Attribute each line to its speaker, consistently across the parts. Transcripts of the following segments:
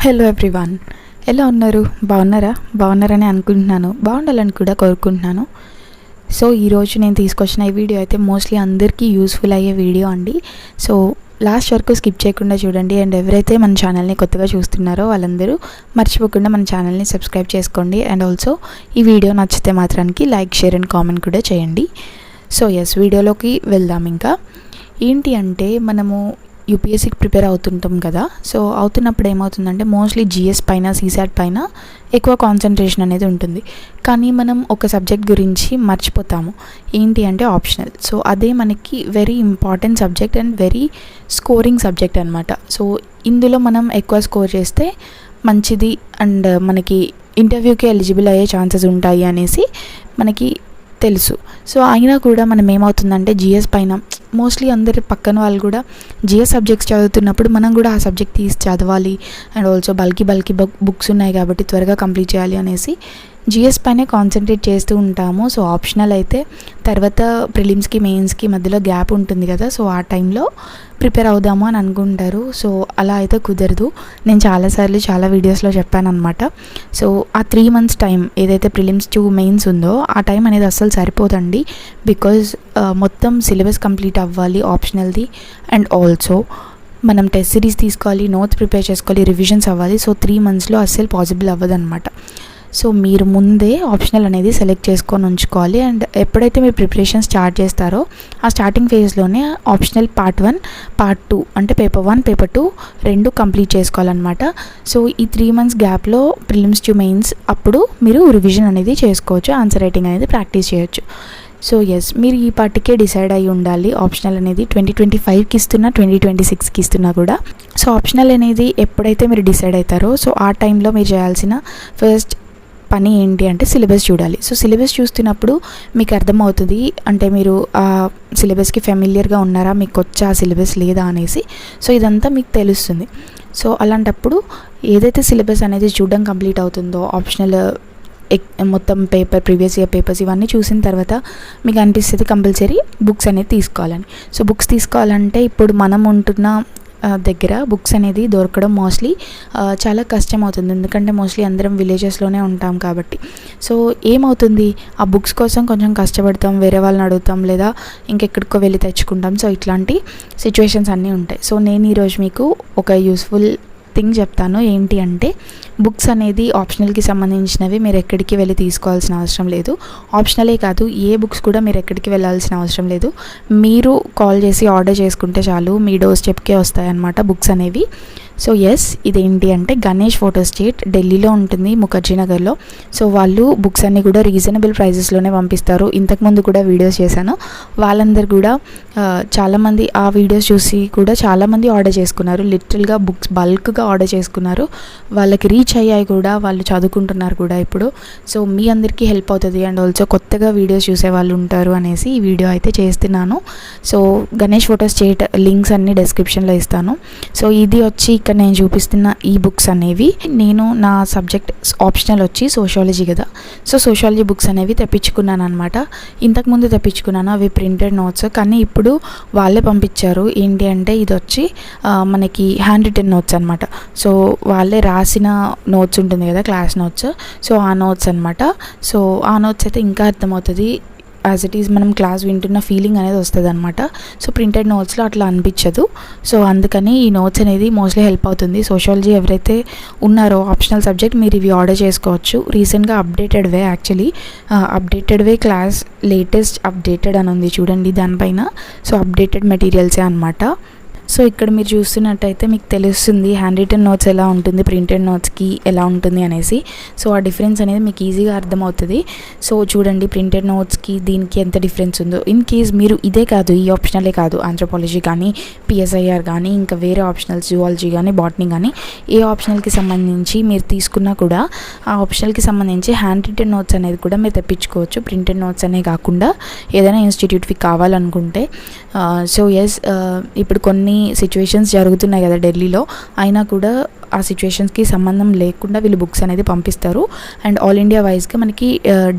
Speaker 1: Hello everyone, ఎలా ఉన్నారు? బాగున్నారని అనుకుంటున్నాను. బాగుండాలని కూడా కోరుకుంటున్నాను. సో ఈరోజు నేను తీసుకొచ్చిన ఈ వీడియో అయితే మోస్ట్లీ అందరికీ యూస్ఫుల్ అయ్యే వీడియో అండి. సో లాస్ట్ వరకు స్కిప్ చేయకుండా చూడండి. అండ్ ఎవరైతే మన ఛానల్ని కొత్తగా చూస్తున్నారో వాళ్ళందరూ మర్చిపోకుండా మన ఛానల్ని సబ్స్క్రైబ్ చేసుకోండి. అండ్ ఆల్సో ఈ వీడియో నచ్చితే మాత్రానికి లైక్, షేర్ అండ్ కామెంట్ కూడా చేయండి. సో వీడియోలోకి వెళ్దాం. ఇంకా ఏంటి అంటే, మనము యూపీఎస్సీకి ప్రిపేర్ అవుతుంటాం కదా. సో అవుతున్నప్పుడు ఏమవుతుందంటే, మోస్ట్లీ జిఎస్ పైన, సీసాట్ పైన ఎక్కువ కాన్సన్ట్రేషన్ అనేది ఉంటుంది. కానీ మనం ఒక సబ్జెక్ట్ గురించి మర్చిపోతాము. ఏంటి అంటే ఆప్షనల్. సో అదే మనకి very important subject and very scoring subject అనమాట. సో ఇందులో మనం ఎక్కువ స్కోర్ చేస్తే మంచిది అండ్ మనకి ఇంటర్వ్యూకి ఎలిజిబుల్ అయ్యే ఛాన్సెస్ ఉంటాయి అనేసి మనకి తెలుసు. సో అయినా కూడా మనం ఏమవుతుందంటే, జిఎస్ పైన మోస్ట్లీ అందరి పక్కన వాళ్ళు కూడా జిఎస్ సబ్జెక్ట్స్ చదువుతున్నప్పుడు మనం కూడా ఆ సబ్జెక్ట్ తీసి చదవాలి. అండ్ ఆల్సో బల్కీ బుక్స్ ఉన్నాయి కాబట్టి త్వరగా కంప్లీట్ చేయాలి అనేసి జిఎస్ పైనే కాన్సన్ట్రేట్ చేస్తూ ఉంటాము. సో ఆప్షనల్ అయితే తర్వాత ప్రిలిమ్స్కి, మెయిన్స్కి మధ్యలో గ్యాప్ ఉంటుంది కదా. సో ఆ టైంలో ప్రిపేర్ అవుదాము అని అనుకుంటారు. సో అలా అయితే కుదరదు. నేను చాలాసార్లు చాలా వీడియోస్లో చెప్పాను అనమాట. సో ఆ 3 months టైం ఏదైతే ప్రిలిమ్స్ టు మెయిన్స్ ఉందో ఆ టైం అనేది అస్సలు సరిపోదండి. బికాజ్ మొత్తం సిలబస్ కంప్లీట్ అవ్వాలి ఆప్షనల్ది. అండ్ ఆల్సో మనం టెస్ట్ సిరీస్ తీసుకోవాలి, నోట్స్ ప్రిపేర్ చేసుకోవాలి, రివిజన్స్ అవ్వాలి. సో 3 monthsలో అస్సలు పాసిబుల్ అవ్వదు అనమాట. సో మీరు ముందే ఆప్షనల్ అనేది సెలెక్ట్ చేసుకొని ఉంచుకోవాలి. అండ్ ఎప్పుడైతే మీరు ప్రిపరేషన్ స్టార్ట్ చేస్తారో ఆ స్టార్టింగ్ ఫేజ్లోనే ఆప్షనల్ పార్ట్ 1, పార్ట్ 2 అంటే పేపర్ 1, పేపర్ 2 రెండు కంప్లీట్ చేసుకోవాలన్నమాట. సో ఈ 3 months గ్యాప్లో ప్రిలిమ్స్ టు మెయిన్స్ అప్పుడు మీరు రివిజన్ అనేది చేసుకోవచ్చు, ఆన్సర్ రైటింగ్ అనేది ప్రాక్టీస్ చేయొచ్చు. సో మీరు ఈ పార్టీకే డిసైడ్ అయ్యి ఉండాలి. ఆప్షనల్ అనేది 2025కి ఇస్తున్నా, 2026కి ఇస్తున్నా కూడా. సో ఆప్షనల్ అనేది ఎప్పుడైతే మీరు డిసైడ్ అవుతారో సో ఆ టైంలో మీరు చేయాల్సిన ఫస్ట్ పని ఏంటి అంటే సిలబస్ చూడాలి. సో సిలబస్ చూస్తున్నప్పుడు మీకు అర్థమవుతుంది అంటే మీరు ఆ సిలబస్కి ఫెమిలియర్గా ఉన్నారా, మీకు వచ్చా ఆ సిలబస్ లేదా అనేసి. సో ఇదంతా మీకు తెలుస్తుంది. సో అలాంటప్పుడు ఏదైతే సిలబస్ అనేది చూడడం కంప్లీట్ అవుతుందో, ఆప్షనల్ మొత్తం ప్రీవియస్ ఇయర్ పేపర్స్ ఇవన్నీ చూసిన తర్వాత మీకు అనిపిస్తుంది కంపల్సరీ బుక్స్ అనేది తీసుకోవాలని. సో బుక్స్ తీసుకోవాలంటే ఇప్పుడు మనం ఉంటున్న దగ్గర బుక్స్ అనేది దొరకడం మోస్ట్లీ చాలా కష్టం అవుతుంది. ఎందుకంటే మోస్ట్లీ అందరం విలేజెస్లోనే ఉంటాం కాబట్టి. సో ఏమవుతుంది, ఆ బుక్స్ కోసం కొంచెం కష్టపడతాం, వేరే వాళ్ళని అడుగుతాం, లేదా ఇంకెక్కడికో వెళ్ళి తెచ్చుకుంటాం. సో ఇట్లాంటి సిచ్యువేషన్స్ అన్నీ ఉంటాయి. సో నేను ఈరోజు మీకు ఒక యూస్ఫుల్ థింగ్ చెప్తాను. ఏంటి అంటే, బుక్స్ అనేది ఆప్షనల్కి సంబంధించినవి మీరు ఎక్కడికి వెళ్ళి తీసుకోవాల్సిన అవసరం లేదు. ఆప్షనలే కాదు, ఏ బుక్స్ కూడా మీరు ఎక్కడికి వెళ్ళాల్సిన అవసరం లేదు. మీరు కాల్ చేసి ఆర్డర్ చేసుకుంటే చాలు, మీ డోర్ స్టెప్కే వస్తాయన్నమాట బుక్స్ అనేవి. సో ఇదేంటి అంటే గణేష్ ఫోటో స్టేట్, ఢిల్లీలో ఉంటుంది, ముఖర్జీ నగర్లో. సో వాళ్ళు బుక్స్ అన్నీ కూడా రీజనబుల్ ప్రైజెస్లోనే పంపిస్తారు. ఇంతకుముందు కూడా వీడియోస్ చేశాను. వాళ్ళందరూ కూడా చాలామంది ఆ వీడియోస్ చూసి కూడా చాలామంది ఆర్డర్ చేసుకున్నారు. లిటరల్గా బుక్స్ బల్క్గా ఆర్డర్ చేసుకున్నారు. వాళ్ళకి రీచ్ అయ్యాయి కూడా, వాళ్ళు చదువుకుంటున్నారు కూడా ఇప్పుడు. సో మీ అందరికీ హెల్ప్ అవుతుంది. అండ్ ఆల్సో కొత్తగా వీడియోస్ చూసే వాళ్ళు ఉంటారు అనేసి ఈ వీడియో అయితే చేస్తున్నాను. So Ganesh photo state links అన్నీ డిస్క్రిప్షన్లో ఇస్తాను. సో ఇది వచ్చి ఇక్కడ నేను చూపిస్తున్న ఈ బుక్స్ అనేవి నేను నా సబ్జెక్ట్ ఆప్షనల్ వచ్చి సోషాలజీ కదా. సో సోషాలజీ బుక్స్ అనేవి తెప్పించుకున్నాను అనమాట. ఇంతకుముందు తెప్పించుకున్నాను అవి ప్రింటెడ్ నోట్స్, కానీ ఇప్పుడు వాళ్ళే పంపించారు. ఏంటి అంటే ఇది వచ్చి మనకి హ్యాండ్ రిటెన్ నోట్స్ అనమాట. సో వాళ్ళే రాసిన నోట్స్ ఉంటుంది కదా, క్లాస్ నోట్స్. సో ఆ నోట్స్ అనమాట. సో ఆ నోట్స్ అయితే ఇంకా అర్థమవుతుంది, యాజ్ ఇట్ ఈజ్ మనం క్లాస్ వింటున్న ఫీలింగ్ అనేది వస్తుంది అనమాట. సో ప్రింటెడ్ నోట్స్లో అట్లా అనిపించదు. సో అందుకని ఈ నోట్స్ అనేది మోస్ట్లీ హెల్ప్ అవుతుంది. సోషాలజీ ఎవరైతే ఉన్నారో ఆప్షనల్ సబ్జెక్ట్ మీరు ఇవి ఆర్డర్ చేసుకోవచ్చు. రీసెంట్గా అప్డేటెడ్ వే క్లాస్ లేటెస్ట్ అప్డేటెడ్ అని ఉంది చూడండి దానిపైన. సో అప్డేటెడ్ మెటీరియల్సే అనమాట. సో ఇక్కడ మీరు చూస్తున్నట్టయితే మీకు తెలుస్తుంది హ్యాండ్ రిటెన్ నోట్స్ ఎలా ఉంటుంది, ప్రింటెడ్ నోట్స్కి ఎలా ఉంటుంది అనేసి. సో ఆ డిఫరెన్స్ అనేది మీకు ఈజీగా అర్థమవుతుంది. సో చూడండి ప్రింటెడ్ నోట్స్కి దీనికి ఎంత డిఫరెన్స్ ఉందో. ఇన్ కేస్ మీరు ఇదే కాదు, ఈ ఆప్షనలే కాదు, ఆంథ్రోపాలజీ కానీ, పిఎస్ఐఆర్ కానీ, ఇంకా వేరే ఆప్షనల్స్ జువాలజీ కానీ, బాటనీ కానీ ఏ ఆప్షనల్కి సంబంధించి మీరు తీసుకున్నా కూడా ఆ ఆప్షనల్కి సంబంధించి హ్యాండ్ రిటెన్ నోట్స్ అనేది కూడా మీరు తెప్పించుకోవచ్చు. ప్రింటెడ్ నోట్స్ అనే కాకుండా ఏదైనా ఇన్స్టిట్యూట్కి కావాలనుకుంటే. సో ఇప్పుడు కొన్ని సిచ్యువేషన్స్ జరుగుతున్నాయి కదా ఢిల్లీలో, అయినా కూడా ఆ సిచ్యువేషన్స్కి సంబంధం లేకుండా వీళ్ళు బుక్స్ అనేది పంపిస్తారు. అండ్ ఆల్ ఇండియా వైజ్గా మనకి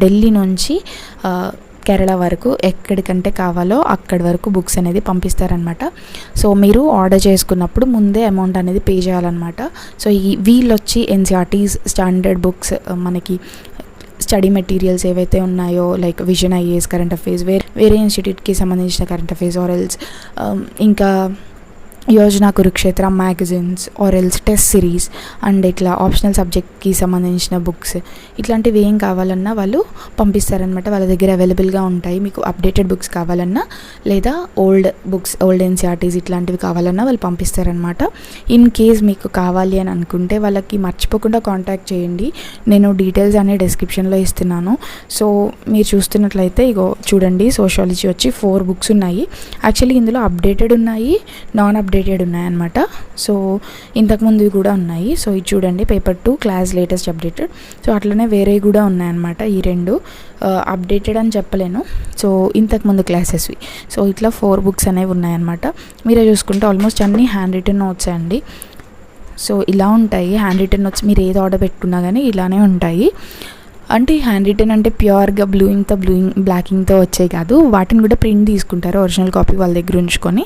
Speaker 1: ఢిల్లీ నుంచి కేరళ వరకు ఎక్కడికంటే కావాలో అక్కడి వరకు బుక్స్ అనేది పంపిస్తారనమాట. సో మీరు ఆర్డర్ చేసుకున్నప్పుడు ముందే అమౌంట్ అనేది పే చేయాలన్నమాట. సో వీళ్ళు వచ్చి ఎన్సీఆర్టీస్ స్టాండర్డ్ బుక్స్, మనకి స్టడీ మెటీరియల్స్ ఏవైతే ఉన్నాయో like Vision IAS current affairs, వేరే ఇన్స్టిట్యూట్కి సంబంధించిన కరెంట్ అఫైర్స్, ఆర్ఎల్స్ ఇంకా యోజన కురుక్షేత్ర మ్యాగజైన్స్, ఆర్ఎల్స్ టెస్ట్ సిరీస్ అండ్ ఇట్లా ఆప్షనల్ సబ్జెక్ట్కి సంబంధించిన బుక్స్, ఇట్లాంటివి ఏం కావాలన్నా వాళ్ళు పంపిస్తారనమాట. వాళ్ళ దగ్గర అవైలబుల్గా ఉంటాయి. మీకు అప్డేటెడ్ బుక్స్ కావాలన్నా లేదా ఓల్డ్ బుక్స్, ఓల్డ్ ఎన్సీఆర్టీస్ ఇట్లాంటివి కావాలన్నా వాళ్ళు పంపిస్తారనమాట. ఇన్ కేస్ మీకు కావాలి అని అనుకుంటే వాళ్ళకి మర్చిపోకుండా కాంటాక్ట్ చేయండి. నేను డీటెయిల్స్ అనే డిస్క్రిప్షన్లో ఇస్తున్నాను. సో మీరు చూస్తున్నట్లయితే ఇగో చూడండి, సోషాలజీ వచ్చి 4 బుక్స్ ఉన్నాయి. యాక్చువల్లీ ఇందులో అప్డేటెడ్ ఉన్నాయి, నాన్ అప్డేటెడ్ ఉన్నాయన్నమాట. సో ఇంతకుముందు కూడా ఉన్నాయి. సో ఇది చూడండి, paper 2 class latest updated. So అట్లనే వేరే కూడా ఉన్నాయన్నమాట. ఈ 2 అప్డేటెడ్ అని చెప్పలేను. సో ఇంతకుముందు క్లాసెస్వి. సో ఇట్లా 4 బుక్స్ అనేవి ఉన్నాయన్నమాట. మీరే చూసుకుంటే ఆల్మోస్ట్ అన్నీ హ్యాండ్ రిటన్ నోట్స్ అండి. సో ఇలా ఉంటాయి హ్యాండ్ రిటన్ నోట్స్. మీరు ఏది ఆర్డర్ పెట్టుకున్నా కానీ ఇలానే ఉంటాయి. అంటే హ్యాండ్ రిటన్ అంటే ప్యూర్గా బ్లాకింగ్తో వచ్చాయి కాదు, వాటిని కూడా ప్రింట్ తీసుకుంటారు, ఒరిజినల్ కాపీ వాళ్ళ దగ్గర ఉంచుకొని.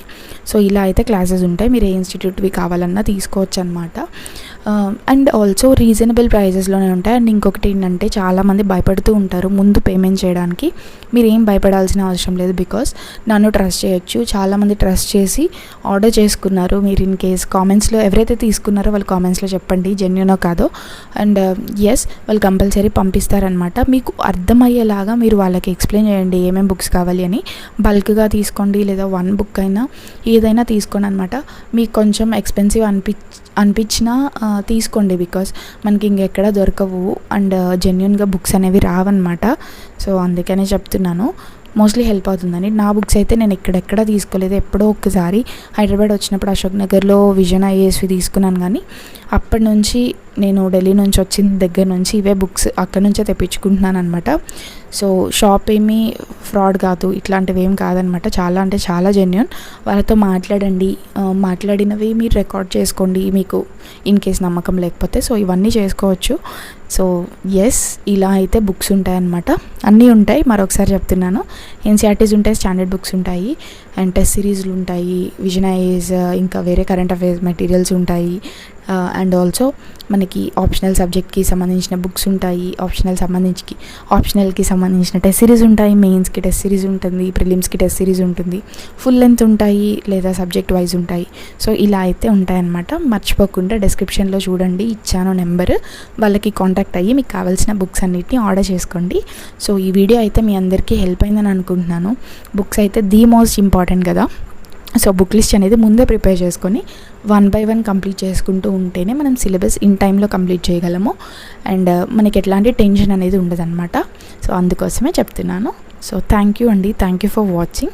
Speaker 1: సో ఇలా అయితే క్లాసెస్ ఉంటాయి. మీరు ఏ ఇన్స్టిట్యూట్వి కావాలన్నా తీసుకోవచ్చు అనమాట. అండ్ ఆల్సో రీజనబుల్ ప్రైజెస్లోనే ఉంటాయి. అండ్ ఇంకొకటి ఏంటంటే చాలామంది భయపడుతూ ఉంటారు ముందు పేమెంట్ చేయడానికి. మీరు ఏం భయపడాల్సిన అవసరం లేదు. బికాస్ నన్ను ట్రస్ట్ చేయొచ్చు. చాలామంది ట్రస్ట్ చేసి ఆర్డర్ చేసుకున్నారు. మీరు ఇన్ కేస్ కామెంట్స్లో ఎవరైతే తీసుకున్నారో వాళ్ళు కామెంట్స్లో చెప్పండి జెన్యూనో కాదో. అండ్ ఎస్, వాళ్ళు కంపల్సరీ పంపిస్తారనమాట. మీకు అర్థమయ్యేలాగా మీరు వాళ్ళకి ఎక్స్ప్లెయిన్ చేయండి ఏమేమి బుక్స్ కావాలి అని. బల్క్గా తీసుకోండి లేదా 1 బుక్ అయినా ఏదైనా తీసుకోండి అనమాట. మీకు కొంచెం ఎక్స్పెన్సివ్ అనిపించినా తీసుకోండి. బికాస్ మనకి ఇంకెక్కడ దొరకవు అండ్ జెన్యూన్గా బుక్స్ అనేవి రావన్నమాట. సో అందుకనే చెప్తున్నాను, మోస్ట్లీ హెల్ప్ అవుతుందని. నా బుక్స్ అయితే నేను ఎక్కడెక్కడ తీసుకోలేదు. ఎప్పుడో ఒక్కసారి హైదరాబాద్ వచ్చినప్పుడు అశోక్ నగర్లో విజన్ ఐఏఎస్వి తీసుకున్నాను. కానీ అప్పటి నుంచి నేను ఢిల్లీ నుంచి వచ్చిన దగ్గర నుంచి ఇవే బుక్స్ అక్కడ నుంచే తెప్పించుకుంటున్నాను అనమాట. సో షాప్ ఏమీ ఫ్రాడ్ కాదు, ఇట్లాంటివి ఏం కాదనమాట. చాలా అంటే చాలా జెన్యూన్. వాళ్ళతో మాట్లాడండి, మాట్లాడినవి మీరు రికార్డ్ చేసుకోండి మీకు ఇన్ కేస్ నమ్మకం లేకపోతే. సో ఇవన్నీ చేసుకోవచ్చు. సో ఎస్, ఇలా అయితే బుక్స్ ఉంటాయన్నమాట. అన్నీ ఉంటాయి. మరొకసారి చెప్తున్నాను, ఎన్సీఆర్టీస్ ఉంటాయి, స్టాండర్డ్ బుక్స్ ఉంటాయి, అండ్ టెస్ట్ సిరీస్లు ఉంటాయి, విజన్ ఐఏఎస్, ఇంకా వేరే కరెంట్ అఫైర్స్ మెటీరియల్స్ ఉంటాయి. అండ్ ఆల్సో మనకి ఆప్షనల్ సబ్జెక్ట్కి సంబంధించిన బుక్స్ ఉంటాయి, ఆప్షనల్కి సంబంధించిన టెస్ట్ సిరీస్ ఉంటాయి, మెయిన్స్కి టెస్ట్ సిరీస్ ఉంటుంది, ప్రిలిమ్స్కి టెస్ట్ సిరీస్ ఉంటుంది, ఫుల్ లెంత్ ఉంటాయి లేదా సబ్జెక్ట్ వైజ్ ఉంటాయి. సో ఇలా అయితే ఉంటాయన్నమాట. మర్చిపోకుండా డిస్క్రిప్షన్లో చూడండి, ఇచ్చాను నెంబర్, వాళ్ళకి కాంటాక్ట్ అయ్యి మీకు కావాల్సిన బుక్స్ అన్నిటిని ఆర్డర్ చేసుకోండి. సో ఈ వీడియో అయితే మీ అందరికీ హెల్ప్ అయిందని అనుకుంటున్నాను. బుక్స్ అయితే ది మోస్ట్ ఇంపార్టెంట్ కదా. సో బుక్ లిస్ట్ అనేది ముందే ప్రిపేర్ చేసుకొని 1 by 1 కంప్లీట్ చేసుకుంటూ ఉంటేనే మనం సిలబస్ ఇన్ టైంలో కంప్లీట్ చేయగలము. అండ్ మనకి ఎట్లాంటి టెన్షన్ అనేది ఉండదన్నమాట. సో అందుకోసమే చెప్తున్నాను. సో థ్యాంక్ యూ అండి, థ్యాంక్ యూ ఫర్ వాచింగ్.